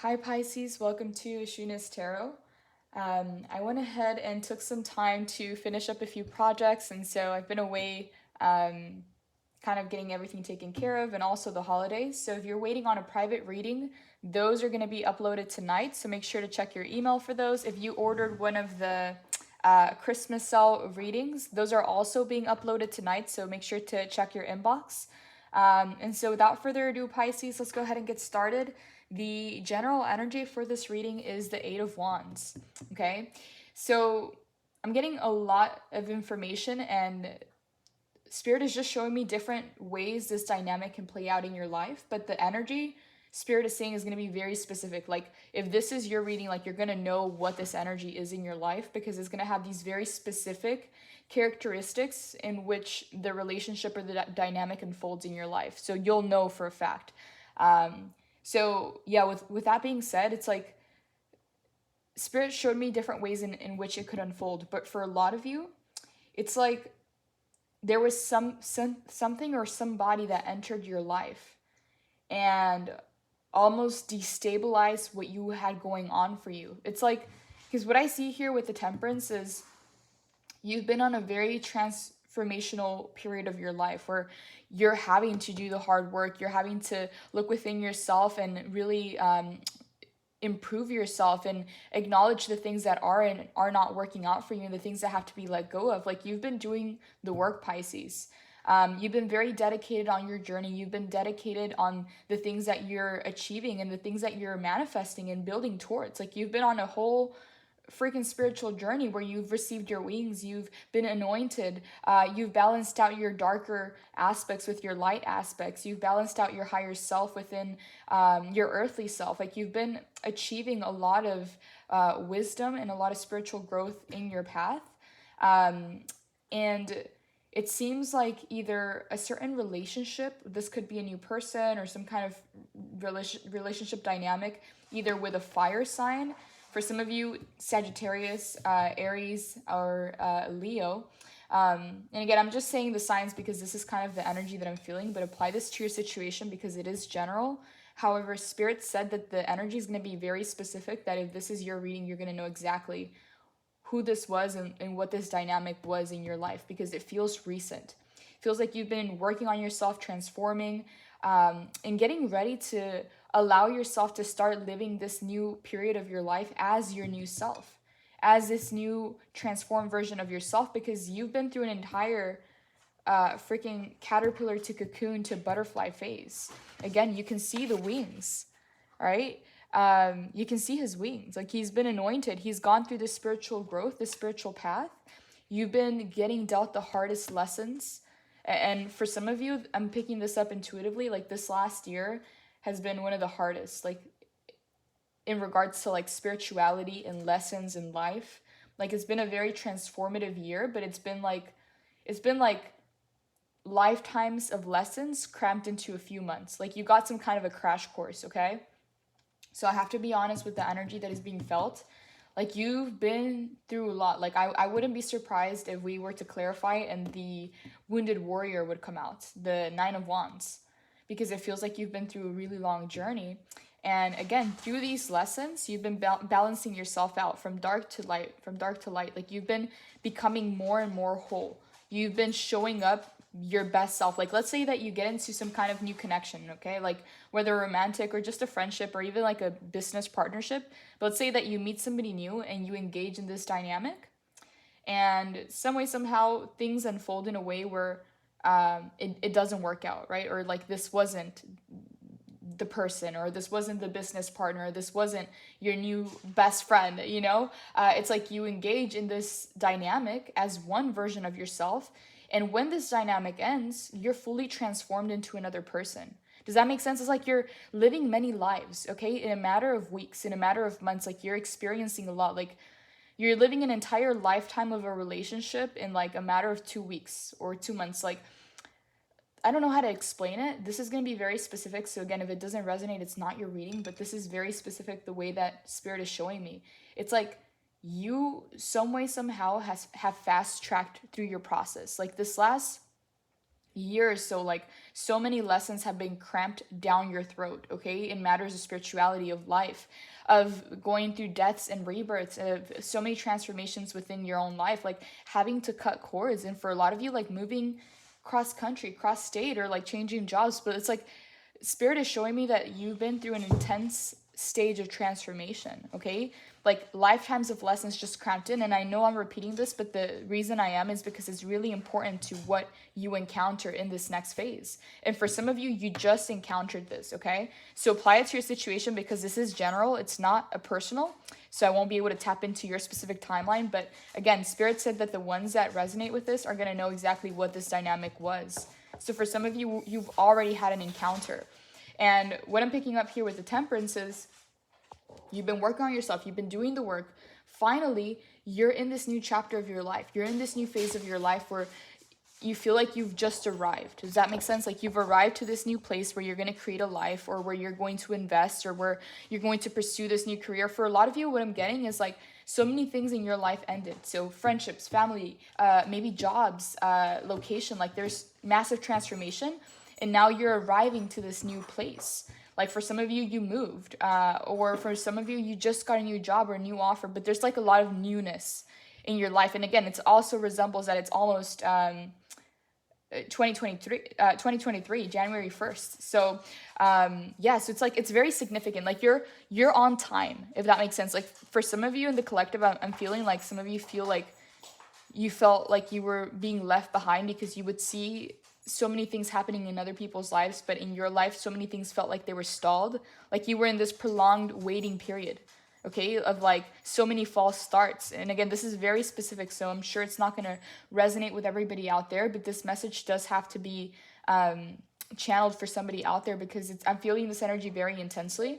Hi Pisces, welcome to Ashuna's Tarot. I went ahead and took some time to finish up a few projects, and so I've been away kind of getting everything taken care of, and also the holidays. So if you're waiting on a private reading, those are going to be uploaded tonight, so make sure to check your email for those. If you ordered one of the Christmas cell readings, those are also being uploaded tonight, so make sure to check your inbox. And so without further ado, Pisces, let's go ahead and get started. The general energy for this reading is the Eight of Wands, okay? So I'm getting a lot of information, and Spirit is just showing me different ways this dynamic can play out in your life, but the energy Spirit is saying is going to be very specific. Like if this is your reading, like you're going to know what this energy is in your life, because it's going to have these very specific characteristics in which the relationship or the dynamic unfolds in your life. So you'll know for a fact. So yeah, with that being said, it's like Spirit showed me different ways in which it could unfold. But for a lot of you, it's like there was something or somebody that entered your life and almost destabilized what you had going on for you. It's like, because what I see here with the Temperance is you've been on a very transformational period of your life where you're having to do the hard work, you're having to look within yourself and really improve yourself and acknowledge the things that are and are not working out for you and the things that have to be let go of. Like you've been doing the work, Pisces. You've been very dedicated on your journey. You've been dedicated on the things that you're achieving and the things that you're manifesting and building towards. Like you've been on a whole freaking spiritual journey where you've received your wings, you've been anointed, you've balanced out your darker aspects with your light aspects, you've balanced out your higher self within your earthly self. Like you've been achieving a lot of wisdom and a lot of spiritual growth in your path. And it seems like either a certain relationship, this could be a new person or some kind of relationship dynamic, either with a fire sign. For some of you, Sagittarius, Aries, or Leo. And again, I'm just saying the signs because this is kind of the energy that I'm feeling, but apply this to your situation because it is general. However, Spirit said that the energy is going to be very specific, that if this is your reading, you're going to know exactly who this was and what this dynamic was in your life because it feels recent. It feels like you've been working on yourself, transforming, and getting ready to allow yourself to start living this new period of your life as your new self, as this new transformed version of yourself, because you've been through an entire freaking caterpillar to cocoon to butterfly phase. Again, you can see the wings, right? You can see his wings. Like he's been anointed. He's gone through the spiritual growth, the spiritual path. You've been getting dealt the hardest lessons. And for some of you, I'm picking this up intuitively, like this last year has been one of the hardest, like in regards to like spirituality and lessons in life. Like it's been a very transformative year, but it's been like lifetimes of lessons cramped into a few months. Like you got some kind of a crash course, okay? So I have to be honest with the energy that is being felt. Like you've been through a lot. Like I wouldn't be surprised if we were to clarify and the wounded warrior would come out, the Nine of Wands, because it feels like you've been through a really long journey. And again, through these lessons, you've been balancing yourself out from dark to light, from dark to light. Like you've been becoming more and more whole. You've been showing up your best self. Like let's say that you get into some kind of new connection, okay? Like whether romantic or just a friendship or even like a business partnership. But let's say that you meet somebody new and you engage in this dynamic, and some way, somehow things unfold in a way where it doesn't work out, right? Or like this wasn't the person, or this wasn't the business partner, or this wasn't your new best friend, you know? It's like you engage in this dynamic as one version of yourself, and when this dynamic ends, you're fully transformed into another person. Does that make sense? It's like you're living many lives, okay? In a matter of weeks, in a matter of months, like you're experiencing a lot. Like you're living an entire lifetime of a relationship in like a matter of 2 weeks or 2 months. Like I don't know how to explain it. This is going to be very specific. So again, if it doesn't resonate, it's not your reading, but this is very specific the way that Spirit is showing me. It's like you some way, somehow have fast tracked through your process. Like this last years. So like so many lessons have been cramped down your throat, okay, in matters of spirituality, of life, of going through deaths and rebirths, of so many transformations within your own life, like having to cut cords. And for a lot of you, like moving cross country, cross state, or like changing jobs. But it's like Spirit is showing me that you've been through an intense stage of transformation, okay? Like lifetimes of lessons just cramped in. And I know I'm repeating this, but the reason I am is because it's really important to what you encounter in this next phase. And for some of you, you just encountered this, okay? So apply it to your situation, because this is general. It's not a personal. So I won't be able to tap into your specific timeline. But again, Spirit said that the ones that resonate with this are going to know exactly what this dynamic was. So for some of you, you've already had an encounter. And what I'm picking up here with the Temperance is you've been working on yourself. You've been doing the work. Finally, you're in this new chapter of your life. You're in this new phase of your life where you feel like you've just arrived. Does that make sense? Like you've arrived to this new place where you're going to create a life, or where you're going to invest, or where you're going to pursue this new career. For a lot of you, what I'm getting is like so many things in your life ended. So friendships, family, maybe jobs, location, like there's massive transformation. And now you're arriving to this new place. Like for some of you, you moved, or for some of you, you just got a new job or a new offer, but there's like a lot of newness in your life. And again, it's also resembles that it's almost 2023, January 1st. So yeah, so it's like, it's very significant. Like you're on time, if that makes sense. Like for some of you in the collective, I'm feeling like some of you feel like you felt like you were being left behind, because you would see so many things happening in other people's lives, but in your life, so many things felt like they were stalled. Like you were in this prolonged waiting period, okay, of like so many false starts. And again, this is very specific, so I'm sure it's not going to resonate with everybody out there, but this message does have to be channeled for somebody out there, because I'm feeling this energy very intensely,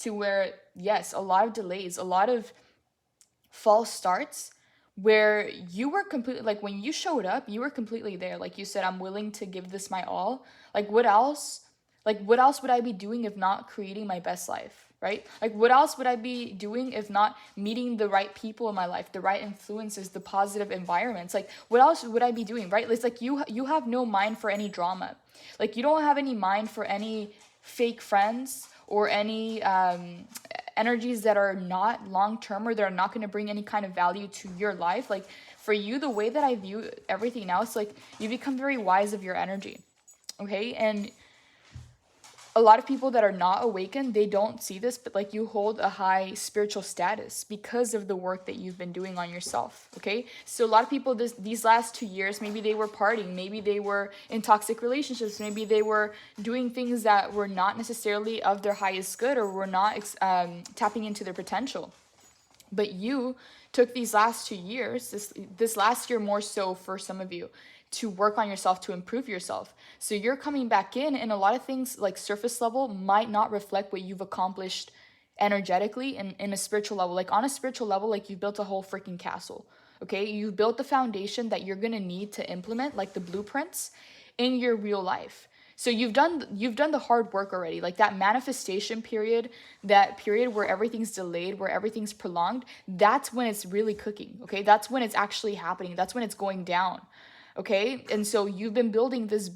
to where, yes, a lot of delays, a lot of false starts, where you were completely, like when you showed up, you were completely there. Like you said, I'm willing to give this my all. Like what else would I be doing if not creating my best life, right? Like what else would I be doing if not meeting the right people in my life, the right influences, the positive environments? Like what else would I be doing, right? It's like you have no mind for any drama. Like you don't have any mind for any fake friends, or any energies that are not long-term, or that are not going to bring any kind of value to your life. Like for you, the way that I view everything now, it's like you become very wise of your energy, okay? And a lot of people that are not awakened, they don't see this, but like you hold a high spiritual status because of the work that you've been doing on yourself, okay? So a lot of people these last 2 years, maybe they were partying, maybe they were in toxic relationships, maybe they were doing things that were not necessarily of their highest good, or were not tapping into their potential. But you took these last 2 years, this last year more so for some of you, to work on yourself, to improve yourself. So you're coming back in, and a lot of things like surface level might not reflect what you've accomplished energetically and in a spiritual level. Like on a spiritual level, like you built a whole freaking castle, okay? You built the foundation that you're gonna need to implement, like the blueprints, in your real life. So you've done the hard work already. Like that manifestation period, that period where everything's delayed, where everything's prolonged, that's when it's really cooking, okay? That's when it's actually happening. That's when it's going down. Okay, and so you've been building this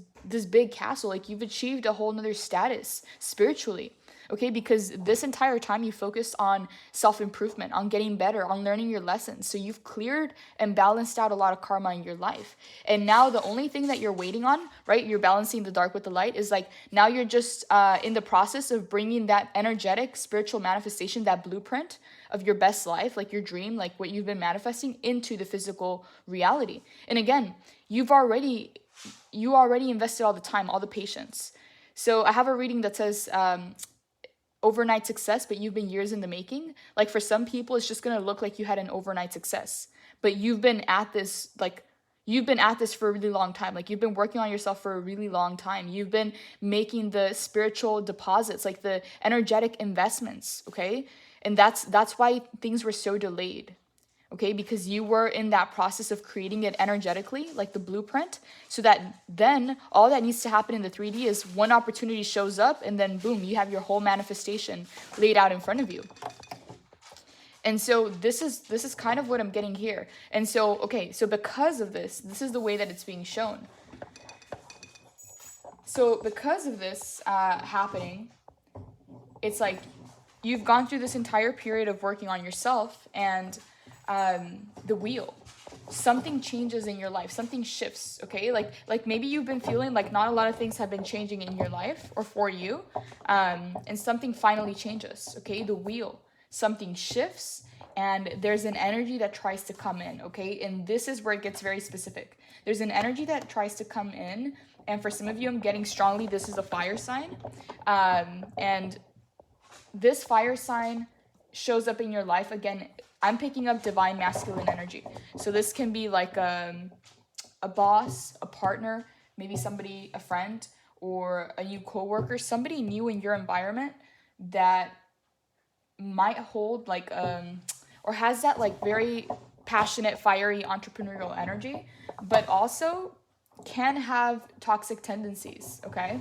big castle. Like you've achieved a whole nother status spiritually, okay? Because this entire time you focused on self-improvement, on getting better, on learning your lessons. So you've cleared and balanced out a lot of karma in your life. And now the only thing that you're waiting on, right? You're balancing the dark with the light, is like now you're just in the process of bringing that energetic spiritual manifestation, that blueprint of your best life, like your dream, like what you've been manifesting, into the physical reality. And again, you already invested all the time, all the patience. So I have a reading that says overnight success, but you've been years in the making. Like for some people, it's just going to look like you had an overnight success, but you've been at this for a really long time. Like you've been working on yourself for a really long time. You've been making the spiritual deposits, like the energetic investments, okay? And that's why things were so delayed, okay? Because you were in that process of creating it energetically, like the blueprint, so that then all that needs to happen in the 3D is one opportunity shows up, and then boom, you have your whole manifestation laid out in front of you. And so this is kind of what I'm getting here. And so, okay, so because of this is the way that it's being shown. So because of this happening, it's like you've gone through this entire period of working on yourself, and the wheel, something changes in your life, something shifts, okay? Like maybe you've been feeling like not a lot of things have been changing in your life or for you, and something finally changes, okay? The wheel, something shifts, and there's an energy that tries to come in, okay? And this is where it gets very specific. There's an energy that tries to come in, and for some of you, I'm getting strongly, this is a fire sign, and this fire sign shows up in your life. Again, I'm picking up divine masculine energy. So this can be like a boss, a partner, maybe somebody, a friend, or a new coworker, somebody new in your environment that might hold like or has that like very passionate, fiery, entrepreneurial energy, but also can have toxic tendencies, okay?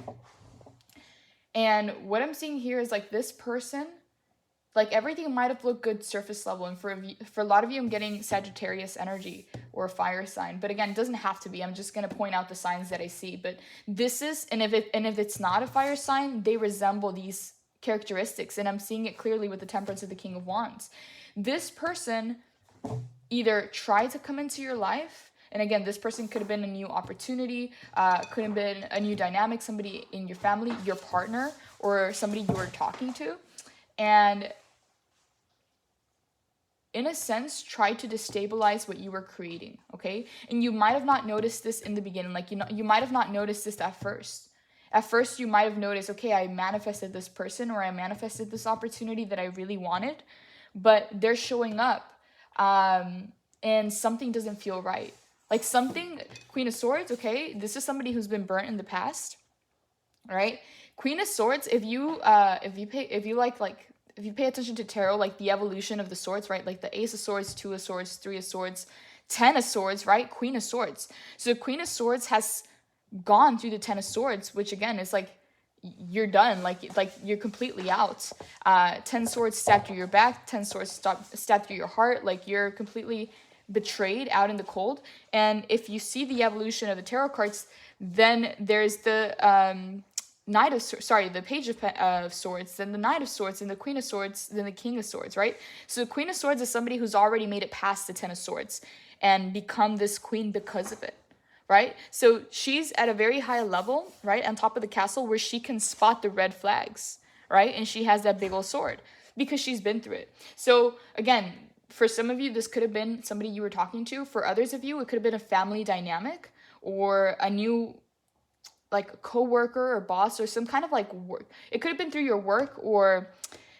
And what I'm seeing here is like this person, like everything might have looked good surface level, and for a lot of you, I'm getting Sagittarius energy or a fire sign. But again, it doesn't have to be. I'm just gonna point out the signs that I see. But this is, and if it's not a fire sign, they resemble these characteristics, and I'm seeing it clearly with the Temperance of the King of Wands. This person either tried to come into your life, and again, this person could have been a new opportunity, could have been a new dynamic, somebody in your family, your partner, or somebody you were talking to, and in a sense, try to destabilize what you were creating, okay? And you might have not noticed this in the beginning. Like, you might have not noticed this at first. At first, you might have noticed, okay, I manifested this person, or I manifested this opportunity that I really wanted, but they're showing up, and something doesn't feel right. Like something, Queen of Swords, okay? This is somebody who's been burnt in the past, right? Queen of Swords, if you pay attention to tarot, like the evolution of the swords, right? Like the Ace of Swords, Two of Swords, Three of Swords, 10 of Swords, right? Queen of Swords. So Queen of Swords has gone through the 10 of Swords, which again is like you're done, like you're completely out. 10 swords stabbed through your back, 10 swords stabbed through your heart, like you're completely betrayed out in the cold. And if you see the evolution of the tarot cards, then there's the the Page of Swords, then the Knight of Swords, then the Queen of Swords, then the King of Swords, right? So the Queen of Swords is somebody who's already made it past the 10 of Swords and become this queen because of it, right? So she's at a very high level, right, on top of the castle where she can spot the red flags, right? And she has that big old sword because she's been through it. So again, for some of you, this could have been somebody you were talking to. For others of you, it could have been a family dynamic or a new like coworker or boss or some kind of like work. It could have been through your work, or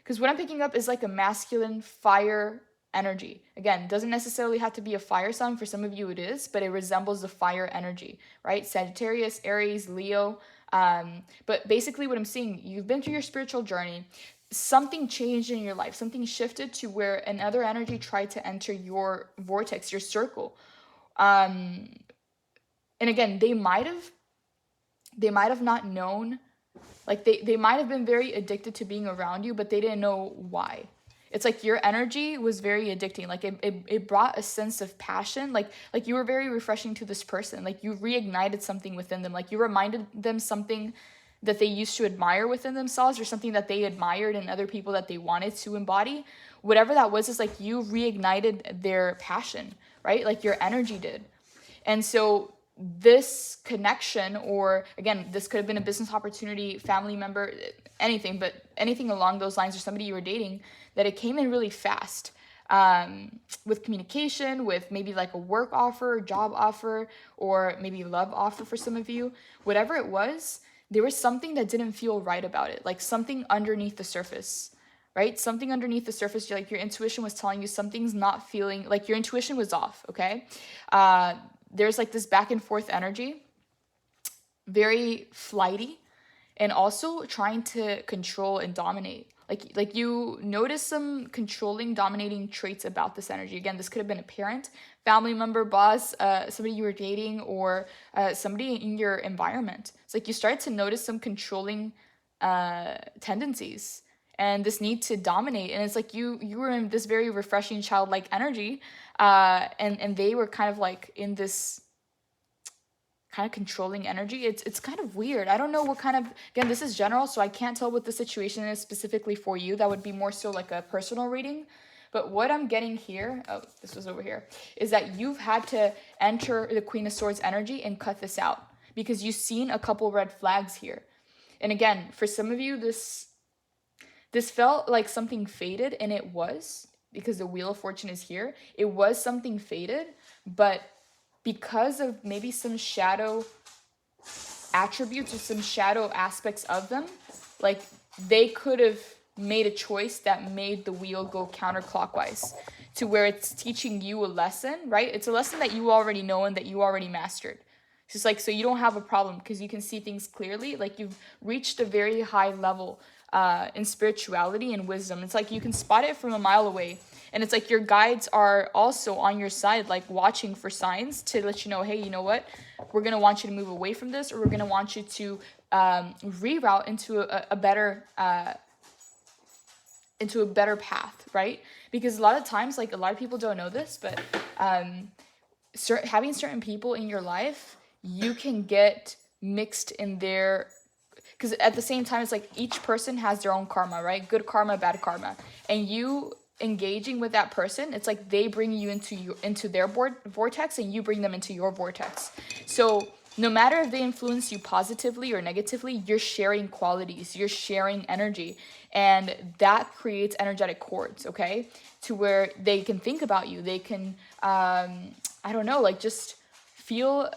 because what I'm picking up is like a masculine fire energy. Again, doesn't necessarily have to be a fire sign. For some of you it is, but it resembles the fire energy, right? Sagittarius, Aries, Leo. But basically what I'm seeing, you've been through your spiritual journey. Something changed in your life. Something shifted to where another energy tried to enter your vortex, your circle. And again, they might have not known, like they might have been very addicted to being around you, but they didn't know why. It's like your energy was very addicting. Like it brought a sense of passion. Like you were very refreshing to this person. Like you reignited something within them. Like you reminded them something that they used to admire within themselves, or something that they admired in other people that they wanted to embody. Whatever that was, is like you reignited their passion, right? Like your energy did. And so this connection, or again, this could have been a business opportunity, family member, anything, but anything along those lines, or somebody you were dating, that it came in really fast, with communication, with maybe like a work offer, job offer, or maybe love offer for some of you. Whatever it was, there was something that didn't feel right about it, like something underneath the surface, right? Something underneath the surface, like your intuition was telling you something's not feeling, like your intuition was off, okay? There's like this back and forth energy, very flighty, and also trying to control and dominate. Like you notice some controlling, dominating traits about this energy. Again, this could have been a parent, family member, boss, somebody you were dating, or somebody in your environment. It's like you started to notice some controlling tendencies and this need to dominate. And it's like you were in this very refreshing childlike energy, and they were kind of like in this kind of controlling energy. It's kind of weird. I don't know what kind of, again, this is general, so I can't tell what the situation is specifically for you. That would be more so like a personal reading. But what I'm getting here, oh, this was over here, is that you've had to enter the Queen of Swords energy and cut this out because you've seen a couple red flags here. And again, for some of you, this felt like something faded, and it was, because the Wheel of Fortune is here. It was something faded, but because of maybe some shadow attributes or some shadow aspects of them, like they could have made a choice that made the wheel go counterclockwise to where it's teaching you a lesson, right? It's a lesson that you already know and that you already mastered. It's just like, so you don't have a problem because you can see things clearly. Like you've reached a very high level in spirituality and wisdom. It's like you can spot it from a mile away. And it's like your guides are also on your side, like watching for signs to let you know, hey, you know what? We're going to want you to move away from this, or we're going to want you to reroute into a better path, right? Because a lot of times, like a lot of people don't know this, but having certain people in your life, you can get mixed in their, because at the same time, it's like each person has their own karma, right? Good karma, bad karma. And you engaging with that person, it's like they bring you into their vortex and you bring them into your vortex. So no matter if they influence you positively or negatively, you're sharing qualities, you're sharing energy, and that creates energetic cords, okay? To where they can think about you, they can, I don't know, like just feel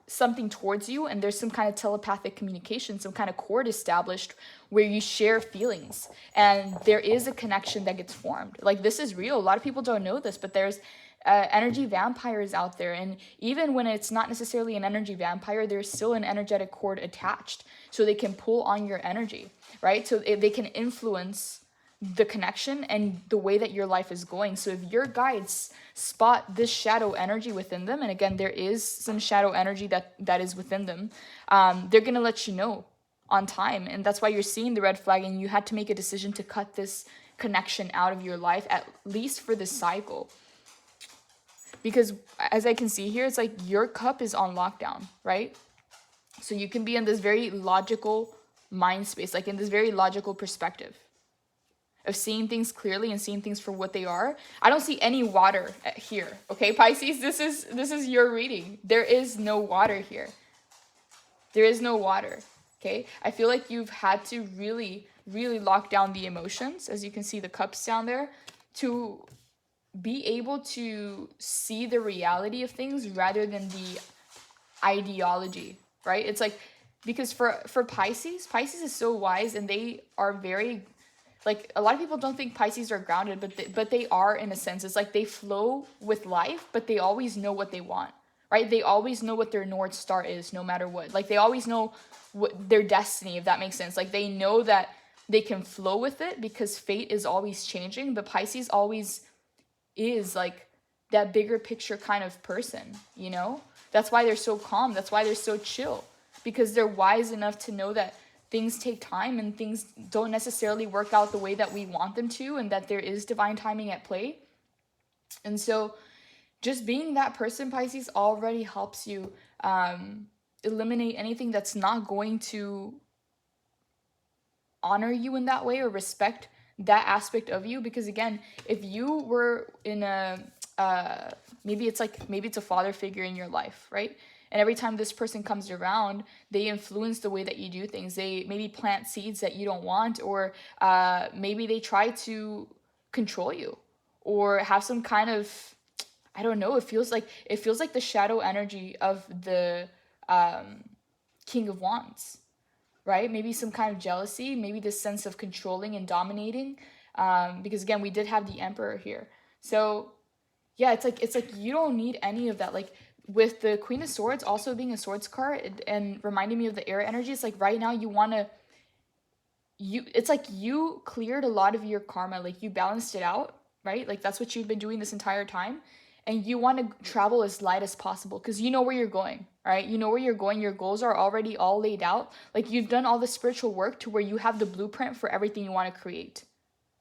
something towards you, and there's some kind of telepathic communication, some kind of cord established where you share feelings, and there is a connection that gets formed. Like this is real. A lot of people don't know this, but there's energy vampires out there, and even when it's not necessarily an energy vampire, there's still an energetic cord attached, so they can pull on your energy, right? So they can influence the connection and the way that your life is going. So if your guides spot this shadow energy within them, and again, there is some shadow energy that is within them, they're going to let you know on time. And that's why you're seeing the red flag, and you had to make a decision to cut this connection out of your life, at least for this cycle. Because as I can see here, it's like your cup is on lockdown, right? So you can be in this very logical mind space, like in this very logical perspective of seeing things clearly and seeing things for what they are. I don't see any water here, okay, Pisces? This is your reading. There is no water here. There is no water, okay? I feel like you've had to really, really lock down the emotions, as you can see the cups down there, to be able to see the reality of things rather than the ideology, right? It's like, because for Pisces is so wise, and they are very, like, a lot of people don't think Pisces are grounded, but they are in a sense. It's like they flow with life, but they always know what they want, right? They always know what their North Star is, no matter what. Like, they always know what their destiny, if that makes sense. Like, they know that they can flow with it because fate is always changing, but Pisces always is, like, that bigger picture kind of person, you know? That's why they're so calm. That's why they're so chill, because they're wise enough to know that things take time and things don't necessarily work out the way that we want them to, and that there is divine timing at play. And so just being that person, Pisces, already helps you eliminate anything that's not going to honor you in that way or respect that aspect of you. Because again, if you were in a maybe it's a father figure in your life, right? And every time this person comes around, they influence the way that you do things. They maybe plant seeds that you don't want, or maybe they try to control you or have some kind of, I don't know, it feels like the shadow energy of the King of Wands, right? Maybe some kind of jealousy, maybe this sense of controlling and dominating, because again, we did have the Emperor here. So yeah, it's like you don't need any of that. Like, with the Queen of Swords also being a swords card and reminding me of the air energy, it's like right now it's like you cleared a lot of your karma, like you balanced it out, right? Like that's what you've been doing this entire time, and you want to travel as light as possible because you know where you're going, right? You know where you're going. Your goals are already all laid out. Like, you've done all the spiritual work to where you have the blueprint for everything you want to create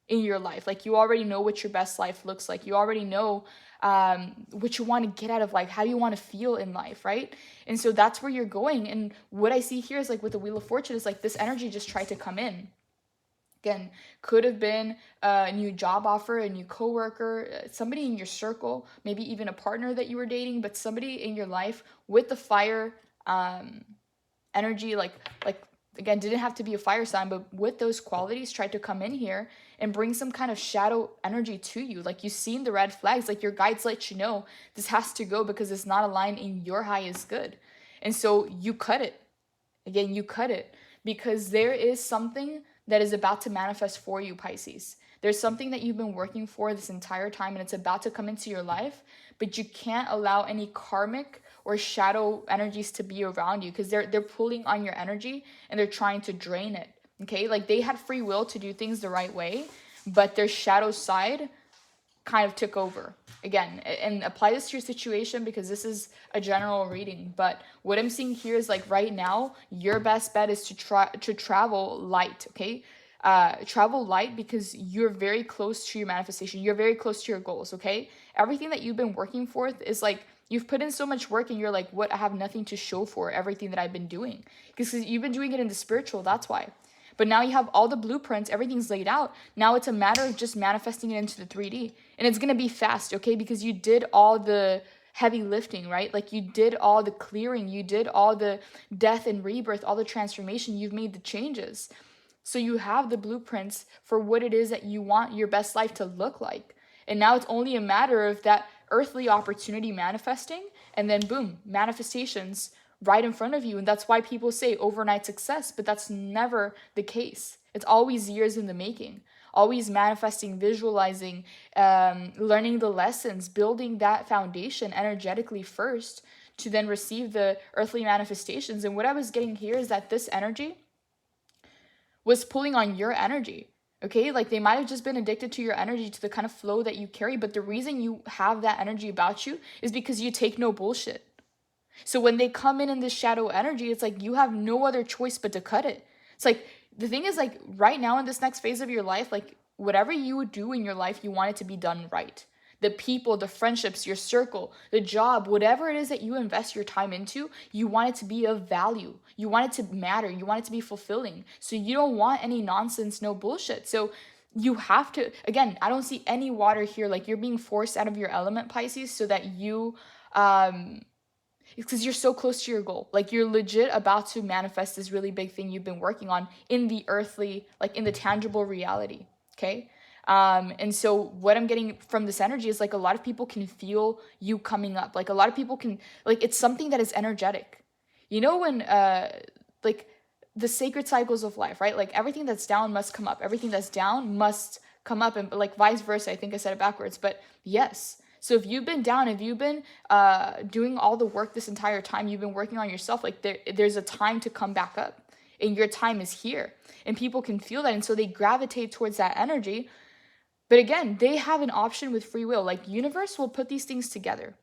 in your life. Like, you already know what your best life looks like. You already know what you want to get out of life, how you want to feel in life, right? And so that's where you're going. And what I see here is like with the Wheel of Fortune is like this energy just tried to come in. Again, could have been a new job offer, a new coworker, somebody in your circle, maybe even a partner that you were dating, but somebody in your life with the fire energy, like again, didn't have to be a fire sign, but with those qualities tried to come in here and bring some kind of shadow energy to you. Like you've seen the red flags, like your guides let you know this has to go because it's not aligned in your highest good. And so you cut it. Again, you cut it because there is something that is about to manifest for you, Pisces. There's something that you've been working for this entire time and it's about to come into your life, but you can't allow any karmic or shadow energies to be around you because they're pulling on your energy and they're trying to drain it. Okay, like they had free will to do things the right way, but their shadow side kind of took over. Again, and apply this to your situation because this is a general reading, but what I'm seeing here is like right now your best bet is to travel light. Okay, travel light because you're very close to your manifestation, you're very close to your goals. Okay, everything that you've been working for is like you've put in so much work and you're like, what, I have nothing to show for everything that I've been doing because you've been doing it in the spiritual, that's why. But now you have all the blueprints, everything's laid out. Now it's a matter of just manifesting it into the 3D. And it's going to be fast, okay? Because you did all the heavy lifting, right? Like you did all the clearing, you did all the death and rebirth, all the transformation, you've made the changes. So you have the blueprints for what it is that you want your best life to look like. And now it's only a matter of that earthly opportunity manifesting, and then boom, manifestations right in front of you. And that's why people say overnight success, but that's never the case. It's always years in the making, always manifesting, visualizing, learning the lessons, building that foundation energetically first to then receive the earthly manifestations. And what I was getting here is that this energy was pulling on your energy. Okay, like they might have just been addicted to your energy, to the kind of flow that you carry, but the reason you have that energy about you is because you take no bullshit. So when they come in this shadow energy, it's like you have no other choice but to cut it. It's like the thing is like right now in this next phase of your life, like whatever you would do in your life, you want it to be done right. The people, the friendships, your circle, the job, whatever it is that you invest your time into, you want it to be of value. You want it to matter. You want it to be fulfilling. So you don't want any nonsense, no bullshit. So you have to, again, I don't see any water here. Like you're being forced out of your element, Pisces, so that you, because you're so close to your goal. Like you're legit about to manifest this really big thing you've been working on in the earthly, like in the tangible reality. Okay. And so what I'm getting from this energy is like a lot of people can feel you coming up. Like a lot of people can, like it's something that is energetic. You know when like the sacred cycles of life, right? Like everything that's down must come up. Everything that's down must come up, and like vice versa. I think I said it backwards, but yes. So if you've been down, if you've been doing all the work this entire time, you've been working on yourself, like there's a time to come back up, and your time is here, and people can feel that, and so they gravitate towards that energy. But again, they have an option with free will. Like universe will put these things together.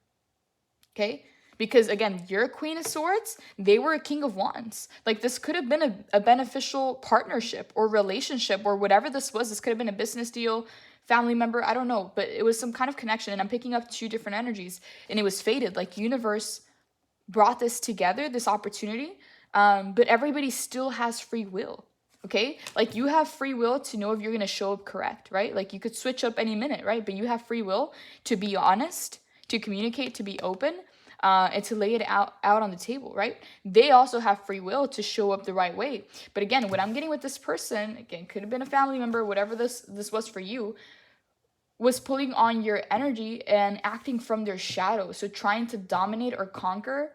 Okay? Because again, you're a Queen of Swords, they were a King of Wands. Like this could have been a beneficial partnership or relationship or whatever this was. This could have been a business deal, family member, I don't know. But it was some kind of connection, and I'm picking up two different energies. And it was fated. Like universe brought this together, this opportunity. But everybody still has free will. Okay, like you have free will to know if you're going to show up correct, right? Like you could switch up any minute, right? But you have free will to be honest, to communicate, to be open, and to lay it out on the table, right? They also have free will to show up the right way. But again, what I'm getting with this person, again, could have been a family member, whatever this was for you, was pulling on your energy and acting from their shadow. So trying to dominate or conquer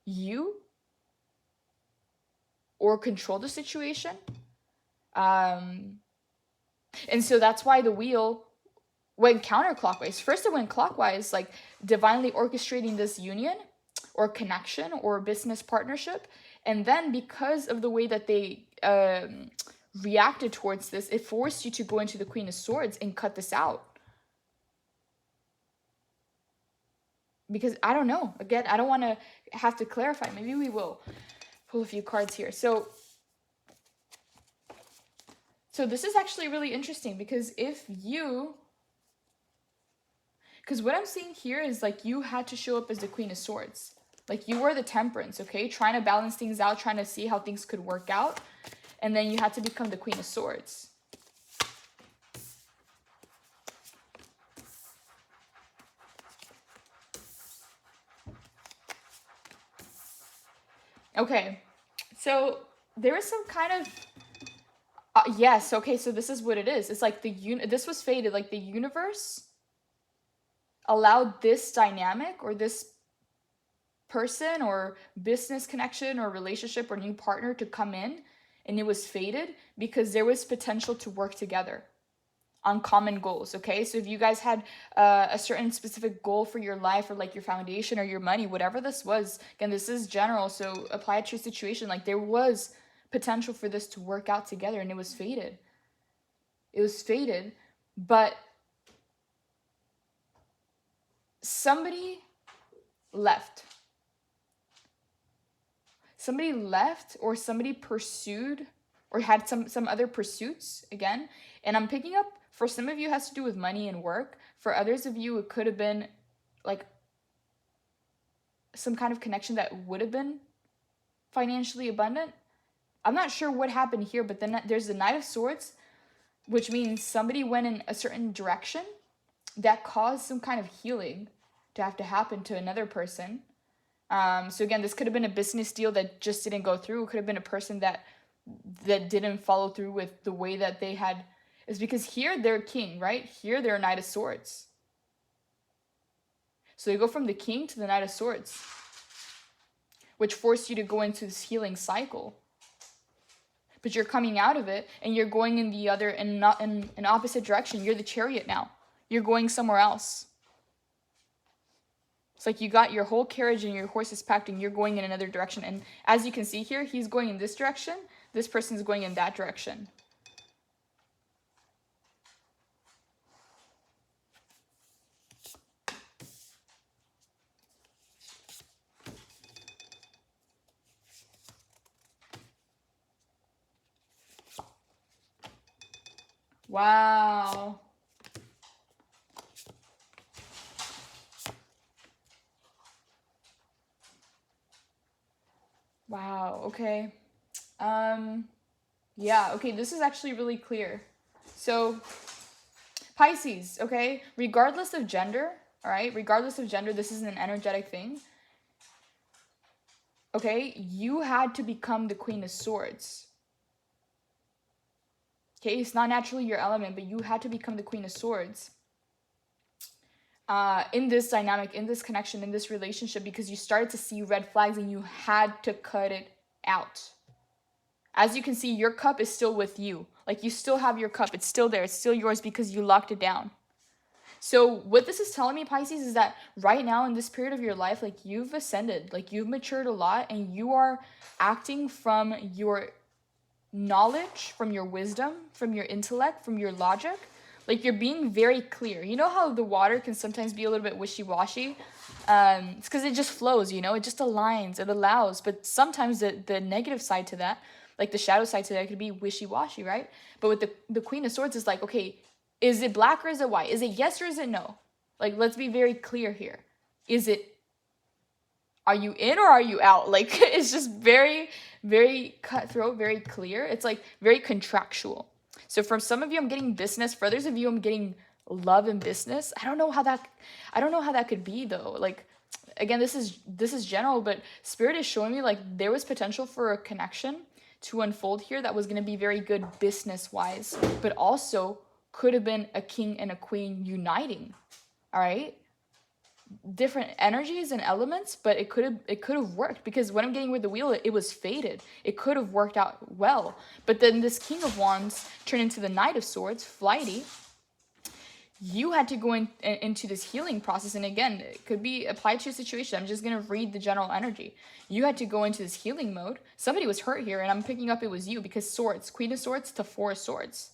you or control the situation. And so that's why the wheel went counterclockwise. First it went clockwise, like divinely orchestrating this union or connection or business partnership. And then because of the way that they reacted towards this, it forced you to go into the Queen of Swords and cut this out. Because I don't know. Again, I don't want to have to clarify. Maybe we will pull a few cards here. So this is actually really interesting because if you Because what I'm seeing here is like you had to show up as the Queen of Swords. Like you were the Temperance, okay? Trying to balance things out, trying to see how things could work out. And then you had to become the Queen of Swords. Okay, so there is some kind of yes, okay, so this is what it is. It's like this was fated, like the universe allowed this dynamic or this person or business connection or relationship or new partner to come in, and it was fated because there was potential to work together on common goals. Okay, so if you guys had a certain specific goal for your life or like your foundation or your money, whatever this was, again, this is general, so apply it to your situation. Like there was potential for this to work out together, and it was fated. It was fated, but somebody left. Somebody left, or somebody pursued or had some other pursuits again. And I'm picking up, for some of you, it has to do with money and work. For others of you, it could have been like some kind of connection that would have been financially abundant. I'm not sure what happened here, but then there's the Knight of Swords, which means somebody went in a certain direction that caused some kind of healing to have to happen to another person. So again, this could have been a business deal that just didn't go through. It could have been a person that didn't follow through with the way that they had. It's because here they're king, right? Here they're a Knight of Swords. So they go from the king to the Knight of Swords, which forced you to go into this healing cycle. But you're coming out of it, and you're going in the other, and not in an opposite direction. You're the Chariot now. You're going somewhere else. It's like you got your whole carriage and your horse is packed, and you're going in another direction. And as you can see here, he's going in this direction. This person's going in that direction. Wow. Wow, okay. Yeah, okay, this is actually really clear. So, Pisces, okay? Regardless of gender, all right? Regardless of gender, this is an energetic thing. Okay? You had to become the Queen of Swords. Okay? It's not naturally your element, but you had to become the Queen of Swords. In this dynamic, in this connection, in this relationship, because you started to see red flags and you had to cut it out. As you can see, your cup is still with you. Like, you still have your cup. It's still there. It's still yours because you locked it down. So what this is telling me, Pisces, is that right now in this period of your life, like, you've ascended, like, you've matured a lot, and you are acting from your knowledge, from your wisdom, from your intellect, from your logic. Like, you're being very clear. You know how the water can sometimes be a little bit wishy-washy? It's because it just flows, you know? It just aligns. It allows. But sometimes the negative side to that, like the shadow side to that, could be wishy-washy, right? But with the Queen of Swords, is like, okay, is it black or is it white? Is it yes or is it no? Like, let's be very clear here. Are you in or are you out? Like, it's just very, very cutthroat, very clear. It's like very contractual. So for some of you, I'm getting business. For others of you, I'm getting love and business. I don't know how that could be though. Like, again, this is general, but Spirit is showing me like there was potential for a connection to unfold here that was going to be very good business wise, but also could have been a king and a queen uniting. All right. Different energies and elements, but it could have worked, because when I'm getting with the wheel, it was fated. It could have worked out well. But then this King of Wands turned into the Knight of Swords, flighty. You had to go into this healing process, and again, it could be applied to your situation. I'm just going to read the general energy. You had to go into this healing mode. Somebody was hurt here, and I'm picking up it was you, because Swords, Queen of Swords to Four of Swords.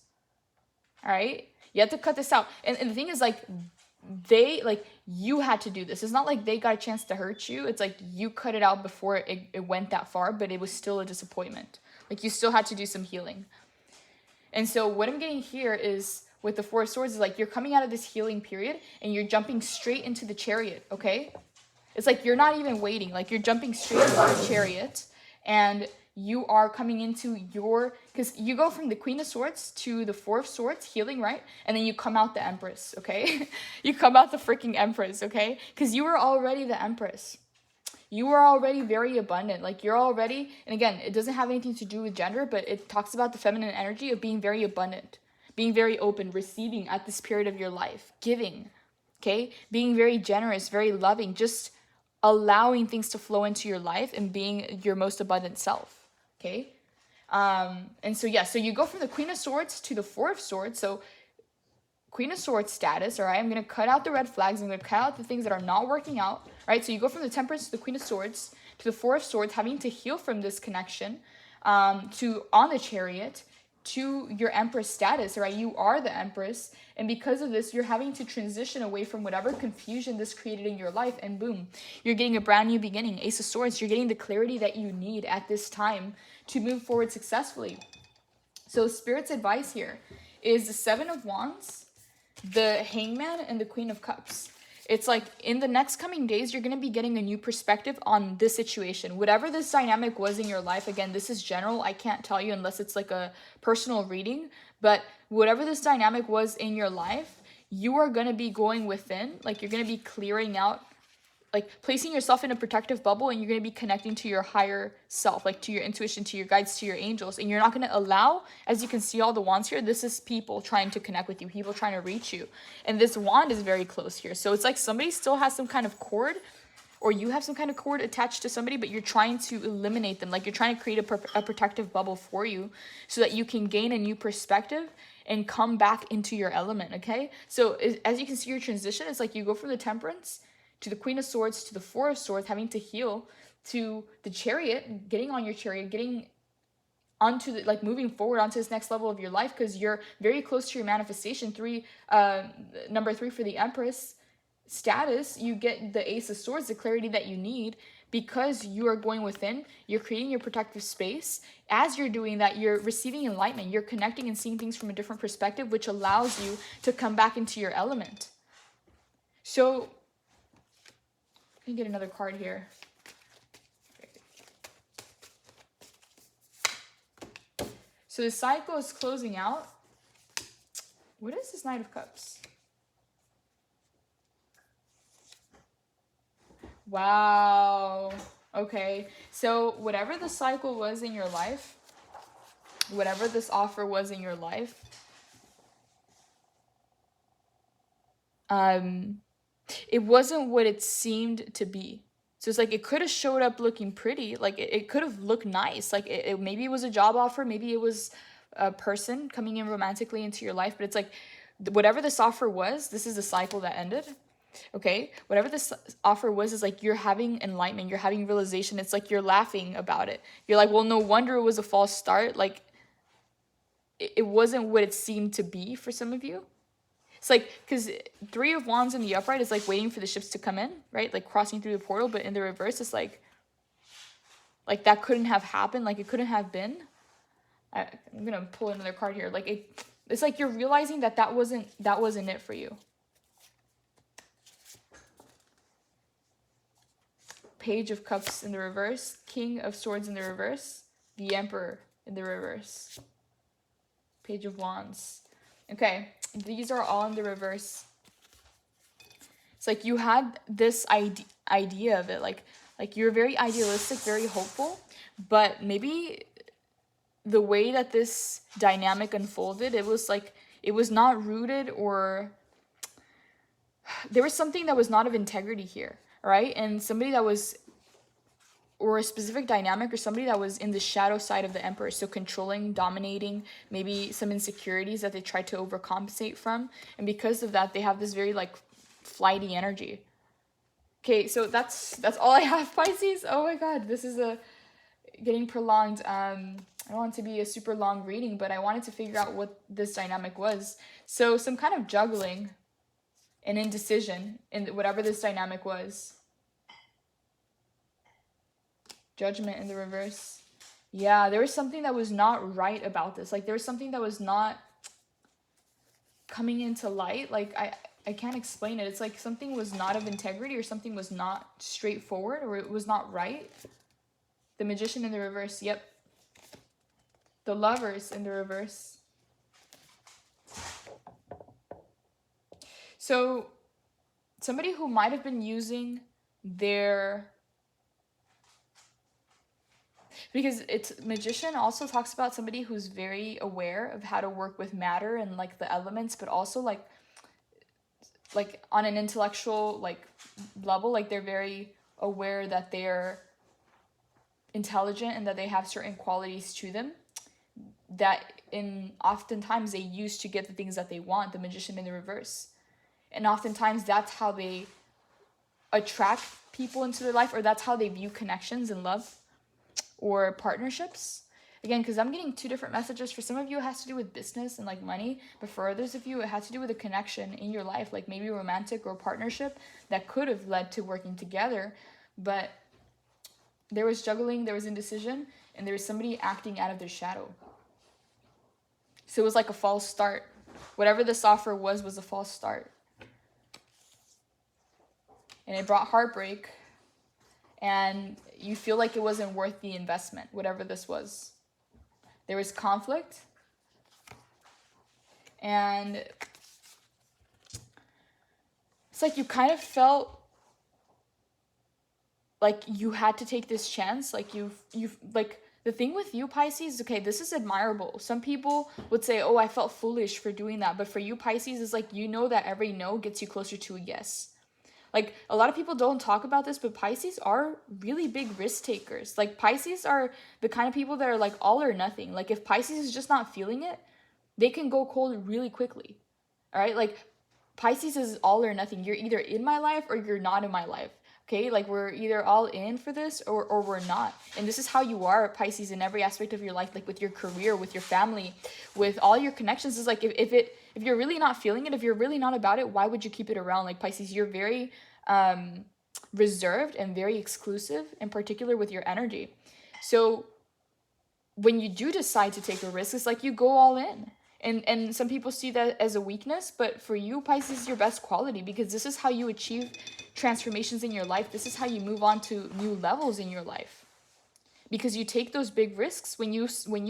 All right? You had to cut this out. And the thing is, like, you had to do this. It's not like they got a chance to hurt you. It's like you cut it out before it went that far, but it was still a disappointment. Like, you still had to do some healing. And so what I'm getting here is with the Four of Swords is like you're coming out of this healing period and you're jumping straight into the Chariot, okay? It's like you're not even waiting. Like you're jumping straight into the Chariot and you are coming into your... Because you go from the Queen of Swords to the Four of Swords, healing, right? And then you come out the Empress, okay? You come out the freaking Empress, okay? Because you were already the Empress. You are already very abundant. Like you're already... And again, it doesn't have anything to do with gender, but it talks about the feminine energy of being very abundant. Being very open, receiving at this period of your life. Giving, okay? Being very generous, very loving. Just allowing things to flow into your life and being your most abundant self. Okay, and so yeah, so you go from the Queen of Swords to the Four of Swords. So Queen of Swords status, all right, I'm going to cut out the red flags. I'm going to cut out the things that are not working out, right? So you go from the Temperance to the Queen of Swords to the Four of Swords, having to heal from this connection, to on the Chariot, to your Empress status, right? You are the Empress, and because of this, you're having to transition away from whatever confusion this created in your life, and boom, you're getting a brand new beginning. Ace of Swords, you're getting the clarity that you need at this time to move forward successfully. So Spirit's advice here is the Seven of Wands, the Hangman, and the Queen of Cups. It's like in the next coming days, you're going to be getting a new perspective on this situation. Whatever this dynamic was in your life, again, this is general. I can't tell you unless it's like a personal reading. But whatever this dynamic was in your life, you are going to be going within. Like you're going to be clearing out, like placing yourself in a protective bubble, and you're going to be connecting to your higher self, like to your intuition, to your guides, to your angels. And you're not going to allow, as you can see all the wands here, this is people trying to connect with you, people trying to reach you. And this wand is very close here. So it's like somebody still has some kind of cord, or you have some kind of cord attached to somebody, but you're trying to eliminate them. Like you're trying to create a protective bubble for you so that you can gain a new perspective and come back into your element, okay? So as you can see, your transition is like you go from the Temperance to the Queen of Swords, to the Four of Swords, having to heal, to the Chariot, getting on your Chariot, getting onto the, like moving forward onto this next level of your life, because you're very close to your manifestation. Number 3 for the Empress status, you get the Ace of Swords, the clarity that you need, because you are going within, you're creating your protective space. As you're doing that, you're receiving enlightenment, you're connecting and seeing things from a different perspective, which allows you to come back into your element. So let me get another card here. So the cycle is closing out. What is this Knight of Cups? Wow. Okay. So whatever the cycle was in your life, whatever this offer was in your life, it wasn't what it seemed to be. So it's like it could have showed up looking pretty. Like it could have looked nice. Like maybe it was a job offer. Maybe it was a person coming in romantically into your life. But it's like whatever this offer was, this is the cycle that ended. Okay? Whatever this offer was is like you're having enlightenment. You're having realization. It's like you're laughing about it. You're like, well, no wonder it was a false start. Like it wasn't what it seemed to be for some of you. It's like, because 3 of Wands in the upright is like waiting for the ships to come in, right? Like crossing through the portal, but in the reverse, it's like that couldn't have happened. Like it couldn't have been. I'm going to pull another card here. Like it's like you're realizing that wasn't it for you. Page of Cups in the reverse, King of Swords in the reverse, the Emperor in the reverse, Page of Wands. Okay, these are all in the reverse. It's like you had this idea of it, like you're very idealistic, very hopeful, but maybe the way that this dynamic unfolded, it was not rooted, or there was something that was not of integrity here, right? And somebody that was, or a specific dynamic, or somebody that was in the shadow side of the Emperor, so controlling, dominating, maybe some insecurities that they tried to overcompensate from, and because of that, they have this very like flighty energy. Okay, so that's all I have, Pisces. Oh my god, this is getting prolonged. I don't want it to be a super long reading, but I wanted to figure out what this dynamic was. So some kind of juggling and indecision in whatever this dynamic was. Judgment in the reverse. Yeah, there was something that was not right about this. Like there was something that was not coming into light. Like I can't explain it. It's like something was not of integrity, or something was not straightforward, or it was not right. The Magician in the reverse. Yep. The Lovers in the reverse. So somebody who might have been using their, because it's Magician also talks about somebody who's very aware of how to work with matter and like the elements, but also like on an intellectual like level, like they're very aware that they're intelligent and that they have certain qualities to them that oftentimes they use to get the things that they want. The Magician in the reverse. And oftentimes that's how they attract people into their life, or that's how they view connections and love or partnerships. Again, because I'm getting two different messages. For some of you, it has to do with business and like money, but for others of you, it has to do with a connection in your life, like maybe romantic or partnership that could have led to working together, but there was juggling, there was indecision, and there was somebody acting out of their shadow. So it was like a false start. Whatever this offer was a false start. And it brought heartbreak, and you feel like it wasn't worth the investment, whatever this was. There was conflict, and it's like you kind of felt like you had to take this chance. Like you've like, the thing with you, Pisces, okay, this is admirable. Some people would say, oh, I felt foolish for doing that. But for you, Pisces, it's like, you know that every no gets you closer to a yes. Like, a lot of people don't talk about this, but Pisces are really big risk takers. Like, Pisces are the kind of people that are like all or nothing. Like, if Pisces is just not feeling it, they can go cold really quickly. All right? Like, Pisces is all or nothing. You're either in my life or you're not in my life. Okay? Like, we're either all in for this or we're not. And this is how you are, Pisces, in every aspect of your life, like with your career, with your family, with all your connections. Is like, if you're really not feeling it, if you're really not about it, why would you keep it around? Like, Pisces, you're very reserved and very exclusive, in particular with your energy. So when you do decide to take a risk, it's like you go all in. And some people see that as a weakness, but for you, Pisces, is your best quality, because this is how you achieve transformations in your life. This is how you move on to new levels in your life. Because you take those big risks when you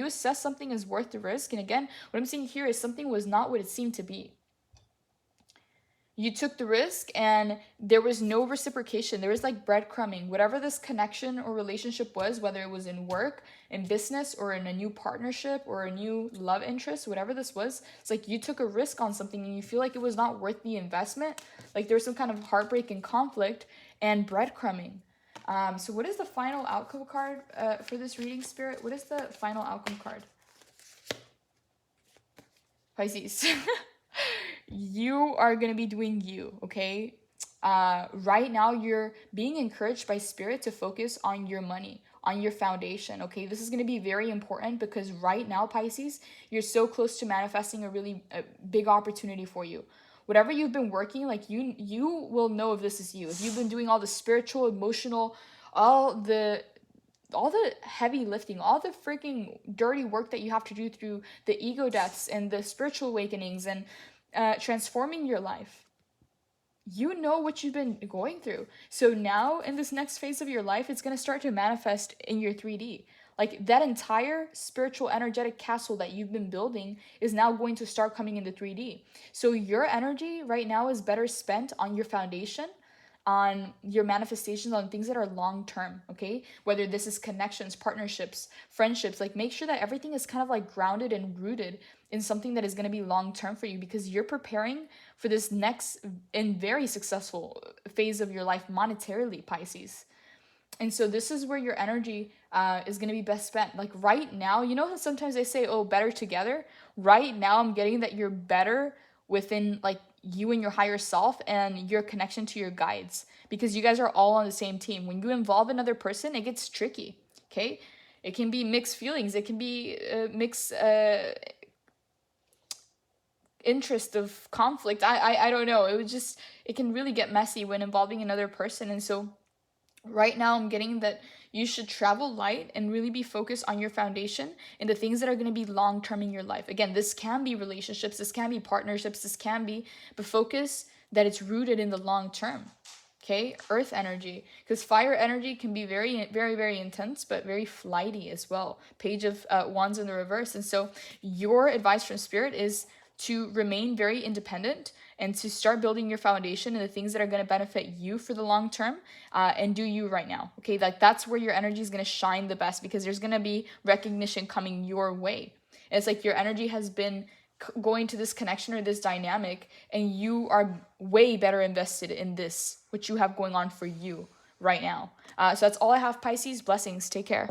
assess something is worth the risk. And again, what I'm saying here is something was not what it seemed to be. You took the risk and there was no reciprocation. There was like breadcrumbing. Whatever this connection or relationship was, whether it was in work, in business, or in a new partnership or a new love interest, whatever this was, it's like you took a risk on something and you feel like it was not worth the investment. Like there's some kind of heartbreak and conflict and breadcrumbing. So what is the final outcome card for this reading, Spirit? What is the final outcome card? Pisces. You are going to be doing you, okay? Right now, you're being encouraged by Spirit to focus on your money, on your foundation, okay? This is going to be very important because right now, Pisces, you're so close to manifesting a really big opportunity for you. Whatever you've been working, like you will know if this is you. If you've been doing all the spiritual, emotional, all the heavy lifting, all the freaking dirty work that you have to do through the ego deaths and the spiritual awakenings and transforming your life, you know what you've been going through. So now in this next phase of your life, it's going to start to manifest in your 3D. Like that entire spiritual energetic castle that you've been building is now going to start coming into 3D. So your energy right now is better spent on your foundation, on your manifestations, on things that are long term, okay? Whether this is connections, partnerships, friendships, like make sure that everything is kind of like grounded and rooted in something that is going to be long term for you, because you're preparing for this next and very successful phase of your life monetarily, Pisces. And so this is where your energy is going to be best spent. Like right now, you know how sometimes they say, oh, better together? Right now, I'm getting that you're better within like you and your higher self and your connection to your guides, because you guys are all on the same team. When you involve another person, it gets tricky, okay? It can be mixed feelings. It can be mixed interest of conflict. I don't know. It can really get messy when involving another person. And so right now I'm getting that You should travel light and really be focused on your foundation and the things that are going to be long-term in your life. Again, this can be relationships, this can be partnerships, this can be, but focus that it's rooted in the long term. Okay, earth energy, because fire energy can be very, very, very intense, but very flighty as well. Page of Wands in the reverse. And so your advice from Spirit is to remain very independent and to start building your foundation and the things that are going to benefit you for the long term, and do you right now. Okay, like that's where your energy is going to shine the best, because there's going to be recognition coming your way. And it's like your energy has been going to this connection or this dynamic, and you are way better invested in this, what you have going on for you right now. So that's all I have, Pisces. Blessings. Take care.